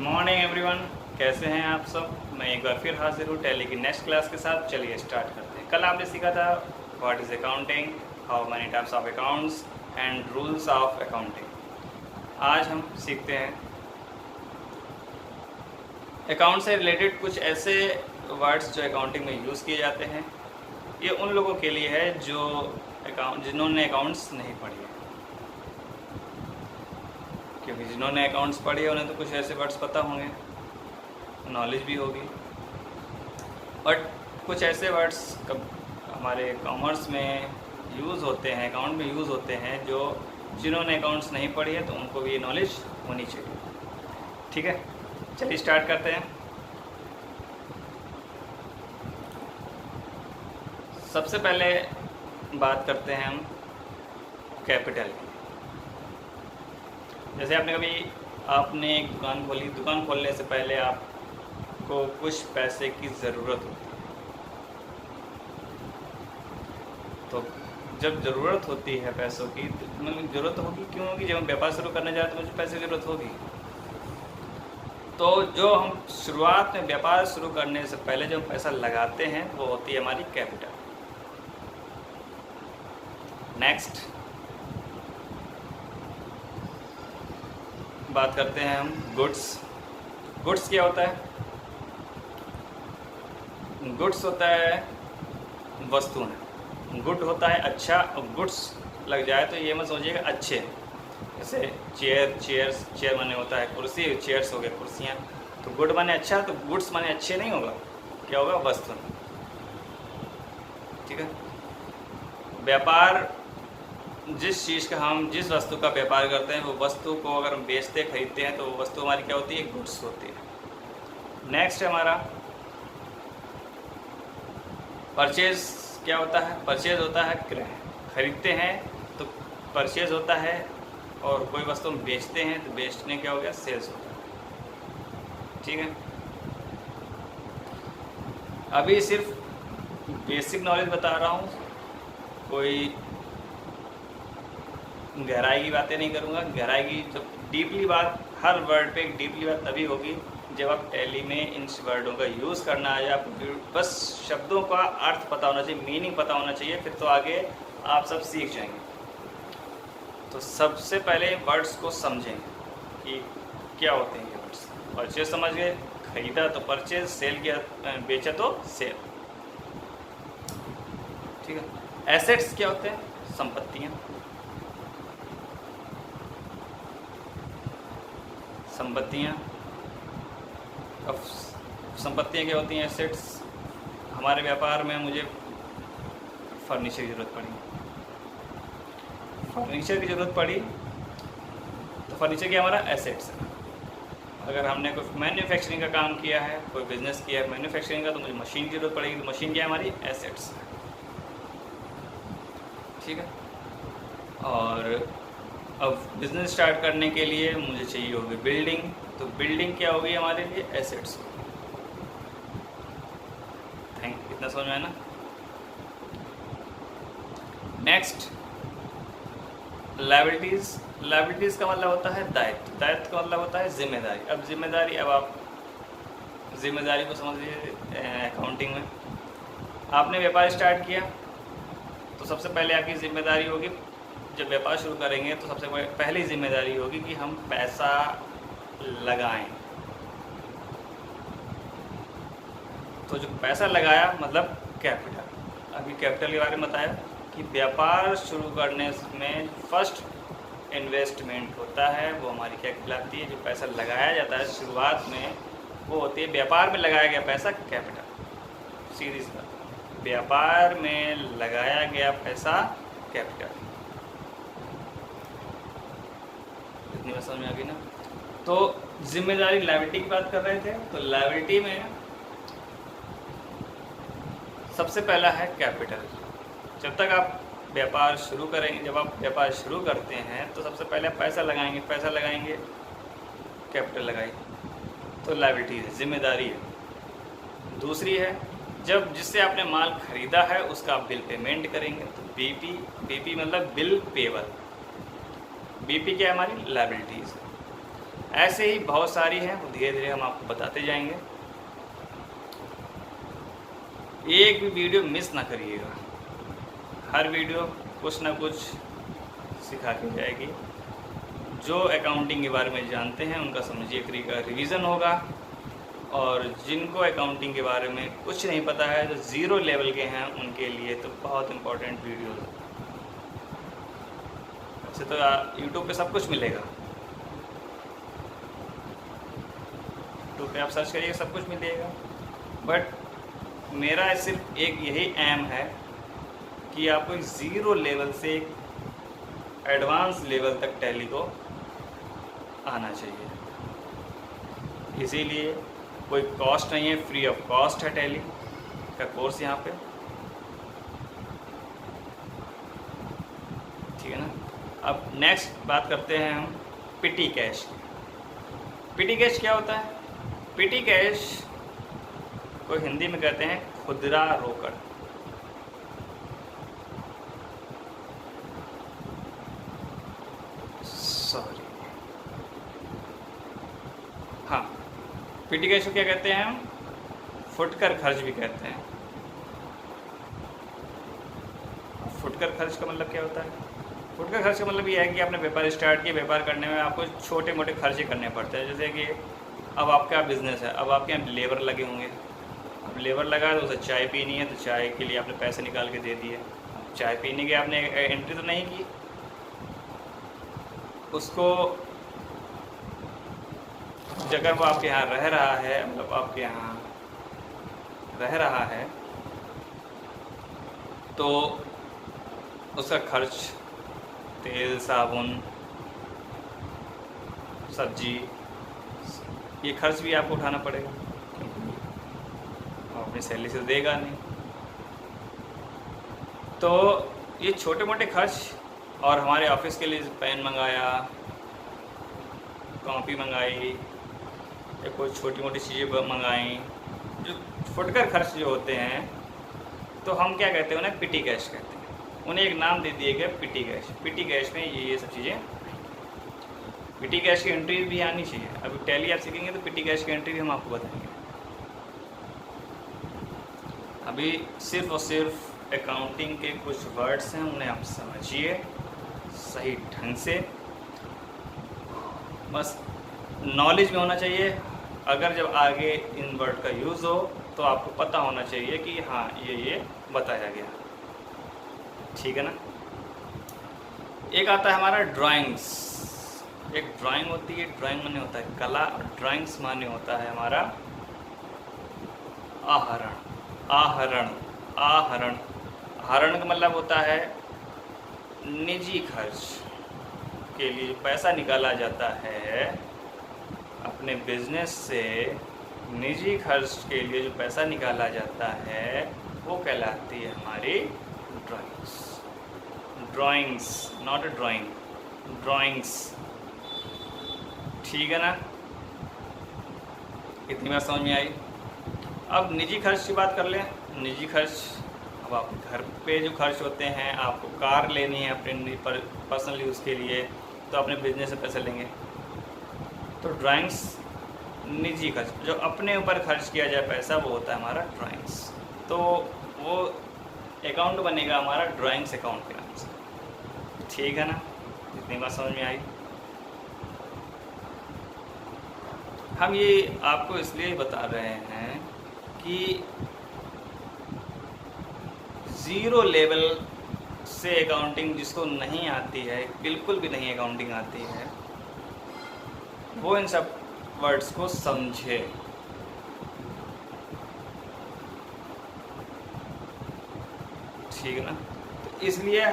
Morning everyone, कैसे हैं आप सब। मैं एक बार फिर हाजिर हूँ टैली की नेक्स्ट क्लास के साथ। चलिए स्टार्ट करते हैं। कल आपने सीखा था what is accounting, how many types of accounts and rules of accounting. आज हम सीखते हैं अकाउंट से रिलेटेड कुछ ऐसे वर्ड्स जो अकाउंटिंग में यूज़ किए जाते हैं। ये उन लोगों के लिए है जो जिन्होंने अकाउंट्स नहीं पढ़ी है, क्योंकि जिन्होंने अकाउंट्स पढ़ी है उन्हें तो कुछ ऐसे वर्ड्स पता होंगे, नॉलेज भी होगी। बट कुछ ऐसे वर्ड्स हमारे कॉमर्स में यूज़ होते हैं, अकाउंट में यूज़ होते हैं, जो जिन्होंने अकाउंट्स नहीं पढ़ी है तो उनको भी ये नॉलेज होनी चाहिए। ठीक है, चलिए स्टार्ट करते हैं। सबसे पहले बात करते हैं हम कैपिटल की। जैसे आपने एक दुकान खोली, दुकान खोलने से पहले आपको कुछ पैसे की ज़रूरत होती है। तो जब ज़रूरत होती है पैसों की, तो मतलब ज़रूरत होगी क्यों होगी? जब हम व्यापार शुरू करने जा रहे हैं तो मुझे पैसे की ज़रूरत होगी। तो जो हम शुरुआत में व्यापार शुरू करने से पहले जो हम पैसा लगाते हैं वो होती है हमारी कैपिटल। नेक्स्ट बात करते हैं हम गुड्स। गुड्स क्या होता है? गुड्स होता है वस्तुएं। गुड होता है अच्छा, और गुड्स लग जाए तो ये मत समझिएगा अच्छे। जैसे चेयर माने होता है कुर्सी, चेयर्स हो गए कुर्सियाँ। तो गुड माने अच्छा, तो गुड्स माने अच्छे नहीं होगा, क्या होगा? वस्तु। ठीक है। व्यापार जिस वस्तु का व्यापार करते हैं वो वस्तु को अगर हम बेचते खरीदते हैं तो वो वस्तु हमारी क्या होती है? गुड्स होती है। नेक्स्ट है हमारा परचेज। क्या होता है? परचेज होता है क्रय। खरीदते हैं तो परचेज होता है, और कोई वस्तु हम बेचते हैं तो बेचने क्या हो गया? सेल्स होता है। ठीक है। अभी सिर्फ बेसिक नॉलेज बता रहा हूँ, कोई गहराई की बातें नहीं करूँगा। गहराई की जब डीपली बात, हर वर्ड पे डीपली बात तभी होगी जब आप टैली में इन वर्डों का यूज़ करना आ जाए। आपको बस शब्दों का अर्थ पता होना चाहिए, मीनिंग पता होना चाहिए, फिर तो आगे आप सब सीख जाएंगे। तो सबसे पहले वर्ड्स को समझें कि क्या होते हैं ये वर्ड्स। परचेज समझ गए, खरीदा तो परचेज, सेल किया बेचा तो सेल। ठीक है। एसेट्स क्या होते हैं? संपत्तियाँ। अब संपत्तियाँ क्या होती हैं? एसेट्स। हमारे व्यापार में मुझे फर्नीचर की ज़रूरत पड़ी, तो फर्नीचर क्या हमारा? एसेट्स है। अगर हमने कोई मैन्युफैक्चरिंग का काम किया है, कोई बिजनेस किया है मैन्युफैक्चरिंग का, तो मुझे मशीन की ज़रूरत पड़ेगी, तो मशीन क्या है? हमारी एसेट्स है। ठीक है। और अब बिज़नेस स्टार्ट करने के लिए मुझे चाहिए होगी बिल्डिंग, तो बिल्डिंग क्या होगी हमारे लिए? एसेट्स। इतना समझ में है ना। Next liabilities. लायबिलिटीज़ का मतलब होता है दायित्व। दायित्व का मतलब होता है जिम्मेदारी। अब जिम्मेदारी, अब आप जिम्मेदारी को समझ लीजिए। अकाउंटिंग में आपने व्यापार स्टार्ट किया तो सबसे पहले आपकी जिम्मेदारी होगी, जब व्यापार शुरू करेंगे तो सबसे पहली जिम्मेदारी होगी कि हम पैसा लगाएं। तो जो पैसा लगाया मतलब कैपिटल। अभी कैपिटल के बारे में बताया कि व्यापार शुरू करने में फर्स्ट इन्वेस्टमेंट होता है, वो हमारी क्या कहलाती है? जो पैसा लगाया जाता है शुरुआत में वो होती है, व्यापार में लगाया गया पैसा कैपिटल। सीधी सी बात, व्यापार में लगाया गया पैसा कैपिटल। इतनी बात समझ में आ गई ना। तो जिम्मेदारी लायबिलिटी की बात कर रहे थे, तो लायबिलिटी में सबसे पहला है कैपिटल। जब तक आप व्यापार शुरू करेंगे, जब आप व्यापार शुरू करते हैं तो सबसे पहले आप पैसा लगाएंगे, कैपिटल लगाइए, तो लायबिलिटी है, जिम्मेदारी है। दूसरी है, जब जिससे आपने माल खरीदा है उसका आप बिल पेमेंट करेंगे, तो बीपी मतलब बिल पेबल। बीपी क्या है? हमारी लायबिलिटीज़। ऐसे ही बहुत सारी हैं, वो धीरे धीरे हम आपको बताते जाएंगे। एक भी वीडियो मिस ना करिएगा, हर वीडियो कुछ ना कुछ सिखा के जाएगी। जो अकाउंटिंग के बारे में जानते हैं उनका समझिए फ्री का रिवीजन होगा, और जिनको अकाउंटिंग के बारे में कुछ नहीं पता है, जो ज़ीरो लेवल के हैं, उनके लिए तो बहुत इम्पोर्टेंट वीडियो है। वैसे तो यूट्यूब पे सब कुछ मिलेगा, यूट्यूब पे आप सर्च करिए सब कुछ मिलेगा, बट मेरा सिर्फ एक यही एम है कि आपको ज़ीरो लेवल से एडवांस लेवल तक टैली को आना चाहिए। इसीलिए कोई कॉस्ट नहीं है, फ्री ऑफ कॉस्ट है टैली का कोर्स यहाँ पे, ठीक है ना। अब नेक्स्ट बात करते हैं हम पिटी कैश। पिटी कैश क्या होता है? पिटी कैश को हिंदी में कहते हैं खुदरा रोकड़। सॉरी, हाँ, पिटी कैश को क्या कहते हैं हम? फुटकर खर्च भी कहते हैं। फुटकर खर्च का मतलब क्या होता है? फुटकर खर्च का मतलब ये है कि आपने व्यापार स्टार्ट किया, व्यापार करने में आपको छोटे मोटे खर्चे करने पड़ते हैं। जैसे कि अब आपका बिजनेस है, अब आपके यहाँ लेबर लगे होंगे, अब लेबर लगा तो उसे चाय पीनी है, तो चाय के लिए आपने पैसे निकाल के दे दिए। चाय पीने के आपने एंट्री तो नहीं की, उसको जगह वो आपके यहाँ रह रहा है, मतलब आपके यहाँ रह रहा है, तो उसका खर्च, तेल, साबुन, सब्जी, ये खर्च भी आपको उठाना पड़ेगा, क्योंकि अपनी सैलरी से देगा नहीं। तो ये छोटे मोटे खर्च, और हमारे ऑफिस के लिए पेन मंगाया, कॉपी मंगाई, या कोई छोटी मोटी चीज़ें मंगाई, जो फुटकर खर्च जो होते हैं, तो हम क्या कहते हैं, उन्हें पिटी कैश कहते हैं। उन्हें एक नाम दे दिए गए पिटी कैश। पिटी कैश में ये सब चीज़ें, पिटी कैश की एंट्री भी आनी चाहिए। अभी टैली आप सीखेंगे तो पिटी कैश की एंट्री भी हम आपको बताएंगे। अभी सिर्फ और सिर्फ अकाउंटिंग के कुछ वर्ड्स हैं, उन्हें आप समझिए सही ढंग से, बस नॉलेज में होना चाहिए। अगर जब आगे इन वर्ड का यूज़ हो तो आपको पता होना चाहिए कि हाँ ये बताया गया, ठीक है ना। एक आता है हमारा ड्राइंग्स। एक ड्राइंग होती है, ड्राइंग माने होता है कला, और ड्राइंग्स माने होता है हमारा आहरण। आहरण, आहरण, आहरण का मतलब होता है निजी खर्च के लिए पैसा निकाला जाता है अपने बिजनेस से। निजी खर्च के लिए जो पैसा निकाला जाता है वो कहलाती है हमारी drawings. Drawings, not a drawing, drawings, ठीक है ना। इतनी बात समझ में आई। अब निजी खर्च की बात कर लें। निजी खर्च, अब आप घर पे जो खर्च होते हैं, आपको कार लेनी है अपने पर्सनल यूज़ के लिए, तो अपने बिजनेस से पैसे लेंगे। तो ड्राइंग्स निजी खर्च, जो अपने ऊपर खर्च किया जाए पैसा, वो होता है हमारा ड्राइंग्स। तो वो अकाउंट बनेगा हमारा ड्राइंग्स अकाउंट के नाम से, ठीक है ना। इतनी बात समझ में आई। हम ये आपको इसलिए बता रहे हैं कि ज़ीरो लेवल से अकाउंटिंग जिसको नहीं आती है, बिल्कुल भी नहीं अकाउंटिंग आती है, वो इन सब वर्ड्स को समझे। ठीक है ना। तो इसलिए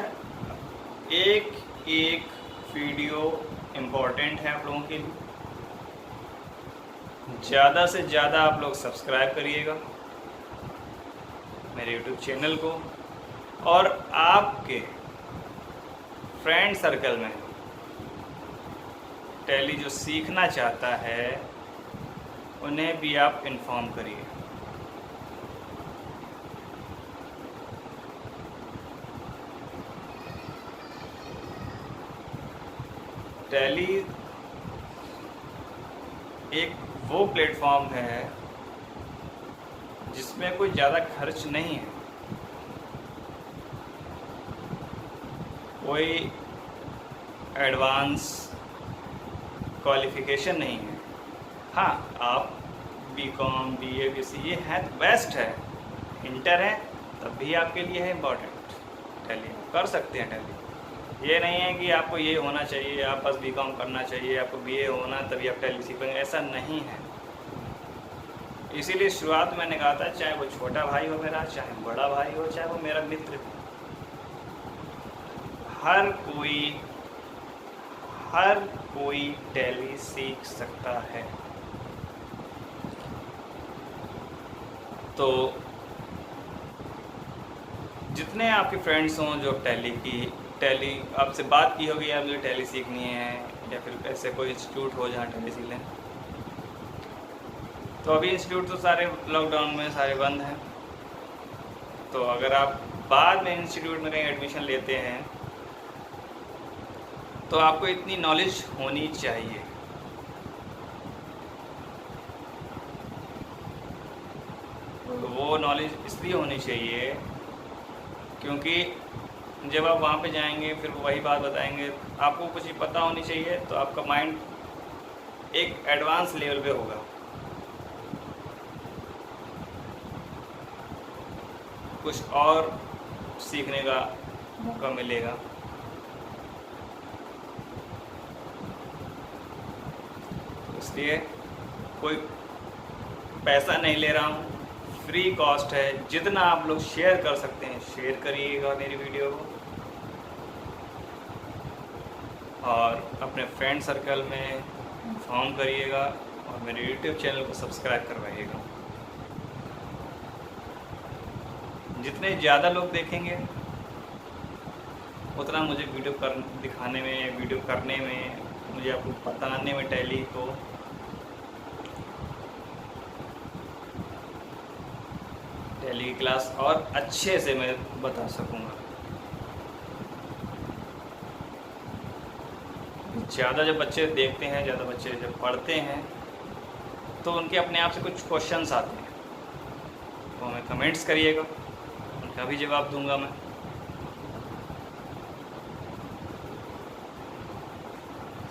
एक एक वीडियो इम्पोर्टेंट है आप लोगों के लिए। ज़्यादा से ज़्यादा आप लोग सब्सक्राइब करिएगा मेरे यूट्यूब चैनल को, और आपके फ्रेंड सर्कल में टैली जो सीखना चाहता है उन्हें भी आप इन्फॉर्म करिए। टैली एक वो प्लेटफॉर्म है जिसमें कोई ज़्यादा खर्च नहीं है, कोई एडवांस क्वालिफिकेशन नहीं है। हाँ, आप बीकॉम, बीए, बीसी ये है तो बेस्ट है, इंटर है तब भी आपके लिए है इम्पॉर्टेंट। टैली कर सकते हैं टैली, ये नहीं है कि आपको ये होना चाहिए, आप बस बीकॉम करना चाहिए, आपको बीए होना तभी आप टैली सीखेंगे, ऐसा नहीं है। इसीलिए शुरुआत में मैंने कहा था, चाहे वो छोटा भाई हो मेरा, चाहे बड़ा भाई हो, चाहे वो मेरा मित्र हो, हर कोई टैली सीख सकता है। तो जितने आपके फ्रेंड्स हों जो टैली आपसे बात की होगी, यार मुझे टैली सीखनी है, या फिर ऐसे कोई इंस्टीट्यूट हो जहाँ टैली सीख लें, तो अभी इंस्टीट्यूट तो सारे लॉकडाउन में सारे बंद हैं। तो अगर आप बाद में इंस्टीट्यूट में कहीं एडमिशन लेते हैं तो आपको इतनी नॉलेज होनी चाहिए। तो वो नॉलेज इसलिए होनी चाहिए क्योंकि जब आप वहाँ पे जाएंगे फिर वही बात बताएंगे, आपको कुछ पता होनी चाहिए, तो आपका माइंड एक एडवांस लेवल पे होगा। कुछ और सीखने का मौका मिलेगा। इसलिए कोई पैसा नहीं ले रहा हूँ, फ्री कॉस्ट है। जितना आप लोग शेयर कर सकते हैं शेयर करिएगा मेरी वीडियो को, और अपने फ्रेंड सर्कल में इन्फॉर्म करिएगा, और मेरे यूट्यूब चैनल को सब्सक्राइब करवाइएगा। जितने ज़्यादा लोग देखेंगे उतना मुझे वीडियो दिखाने में, वीडियो करने में, मुझे आपको बताने में टैली को टैली की क्लास और अच्छे से मैं बता सकूँगा। ज़्यादा जब बच्चे देखते हैं, ज़्यादा बच्चे जब पढ़ते हैं, तो उनके अपने आप से कुछ क्वेश्चंस आते हैं, तो हमें कमेंट्स करिएगा, उनका भी जवाब दूंगा मैं।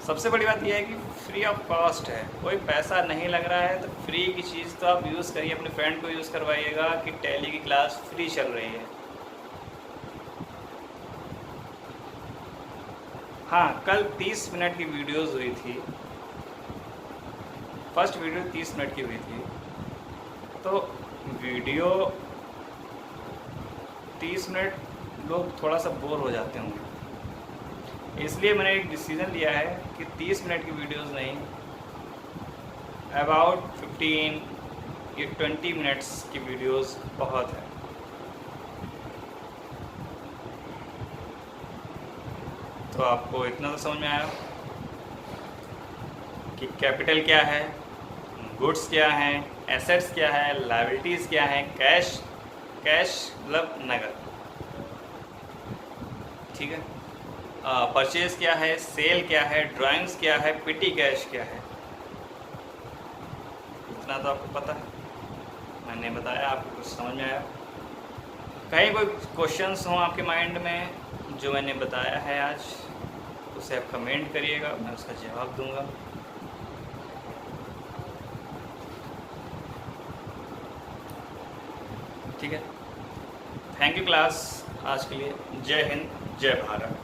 सबसे बड़ी बात यह है कि फ्री ऑफ कॉस्ट है, कोई पैसा नहीं लग रहा है, तो फ्री की चीज़ तो आप यूज़ करिए, अपने फ्रेंड को यूज़ करवाइएगा कि टैली की क्लास फ्री चल रही है। हाँ, कल 30 मिनट की वीडियोस हुई थी, फर्स्ट वीडियो 30 मिनट की हुई थी, तो वीडियो 30 मिनट लोग थोड़ा सा बोर हो जाते होंगे, इसलिए मैंने एक डिसीज़न लिया है कि 30 मिनट की वीडियोस नहीं, अबाउट 15 या 20 मिनट्स की वीडियोस बहुत है। तो आपको इतना तो समझ में आया कि कैपिटल क्या है, गुड्स क्या हैं, एसेट्स क्या है, लायबिलिटीज़ क्या हैं, कैश मतलब नगद, ठीक है, परचेज क्या है, सेल क्या है, ड्राइंग्स क्या है, पिटी कैश क्या है, इतना तो आपको पता है, मैंने बताया, आपको कुछ समझ में आया। कहीं कोई क्वेश्चंस हों आपके माइंड में जो मैंने बताया है आज, उसे आप कमेंट करिएगा, मैं उसका जवाब दूंगा। ठीक है, थैंक यू क्लास, आज के लिए जय हिंद जय भारत।